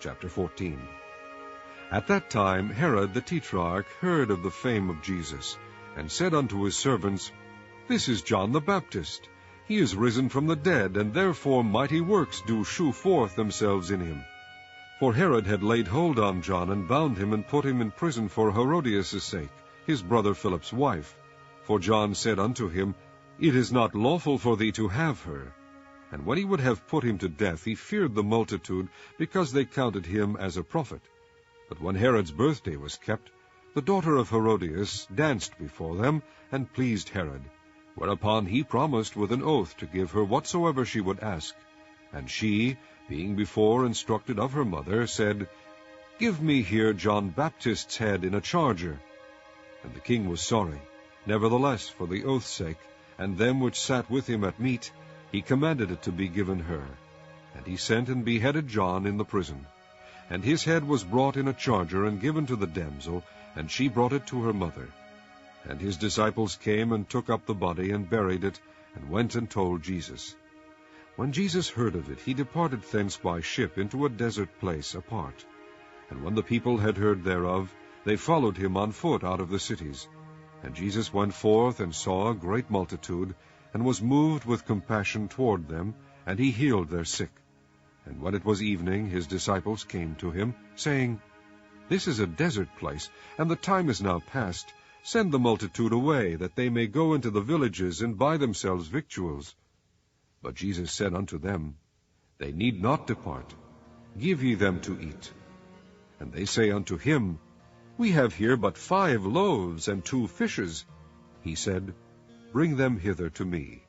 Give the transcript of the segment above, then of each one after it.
Chapter 14. At that time Herod the Tetrarch heard of the fame of Jesus, and said unto his servants, This is John the Baptist. He is risen from the dead, and therefore mighty works do shew forth themselves in him. For Herod had laid hold on John, and bound him, and put him in prison for Herodias' sake, his brother Philip's wife. For John said unto him, It is not lawful for thee to have her. And when he would have put him to death, he feared the multitude, because they counted him as a prophet. But when Herod's birthday was kept, the daughter of Herodias danced before them, and pleased Herod. Whereupon he promised with an oath to give her whatsoever she would ask. And she, being before instructed of her mother, said, Give me here John Baptist's head in a charger. And the king was sorry. Nevertheless, for the oath's sake, and them which sat with him at meat, he commanded it to be given her. And he sent and beheaded John in the prison. And his head was brought in a charger, and given to the damsel, and she brought it to her mother. And his disciples came and took up the body, and buried it, and went and told Jesus. When Jesus heard of it, he departed thence by ship into a desert place apart. And when the people had heard thereof, they followed him on foot out of the cities. And Jesus went forth, and saw a great multitude, and was moved with compassion toward them, and he healed their sick. And when it was evening, his disciples came to him, saying, This is a desert place, and the time is now past. Send the multitude away, that they may go into the villages, and buy themselves victuals. But Jesus said unto them, They need not depart. Give ye them to eat. And they say unto him, We have here but 5 loaves and 2 fishes. He said, Bring them hither to me.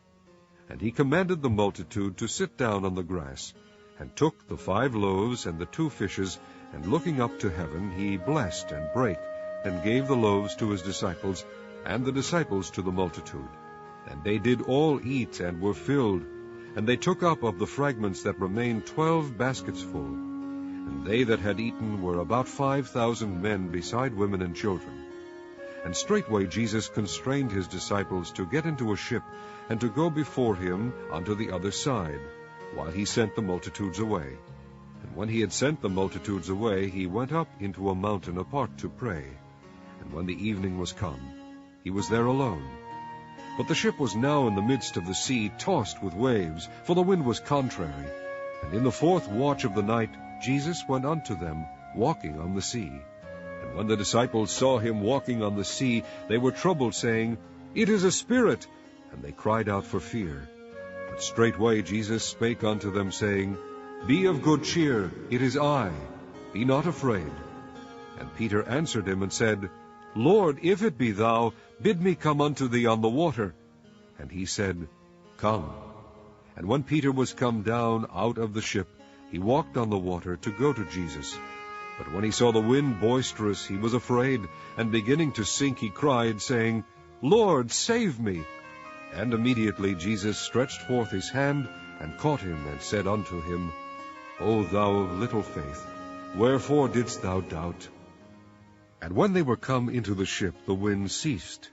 And he commanded the multitude to sit down on the grass, and took the 5 loaves and the 2 fishes, and looking up to heaven, he blessed and brake, and gave the loaves to his disciples, and the disciples to the multitude. And they did all eat, and were filled. And they took up of the fragments that remained 12 baskets full. And they that had eaten were about 5,000 men, beside women and children. And straightway Jesus constrained his disciples to get into a ship, and to go before him unto the other side, while he sent the multitudes away. And when he had sent the multitudes away, he went up into a mountain apart to pray. And when the evening was come, he was there alone. But the ship was now in the midst of the sea, tossed with waves, for the wind was contrary. And in the 4th watch of the night Jesus went unto them, walking on the sea. And when the disciples saw him walking on the sea, they were troubled, saying, It is a spirit! And they cried out for fear. But straightway Jesus spake unto them, saying, Be of good cheer, it is I. Be not afraid. And Peter answered him and said, Lord, if it be thou, bid me come unto thee on the water. And he said, Come. And when Peter was come down out of the ship, he walked on the water to go to Jesus. But when he saw the wind boisterous, he was afraid, and beginning to sink, he cried, saying, Lord, save me. And immediately Jesus stretched forth his hand, and caught him, and said unto him, O thou of little faith, wherefore didst thou doubt? And when they were come into the ship, the wind ceased.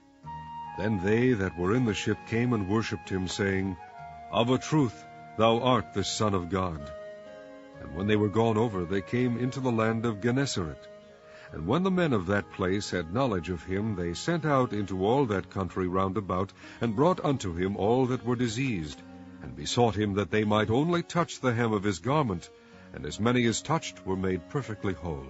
Then they that were in the ship came and worshipped him, saying, Of a truth thou art the Son of God. And when they were gone over, they came into the land of Gennesaret. And when the men of that place had knowledge of him, they sent out into all that country round about, and brought unto him all that were diseased, and besought him that they might only touch the hem of his garment, and as many as touched were made perfectly whole.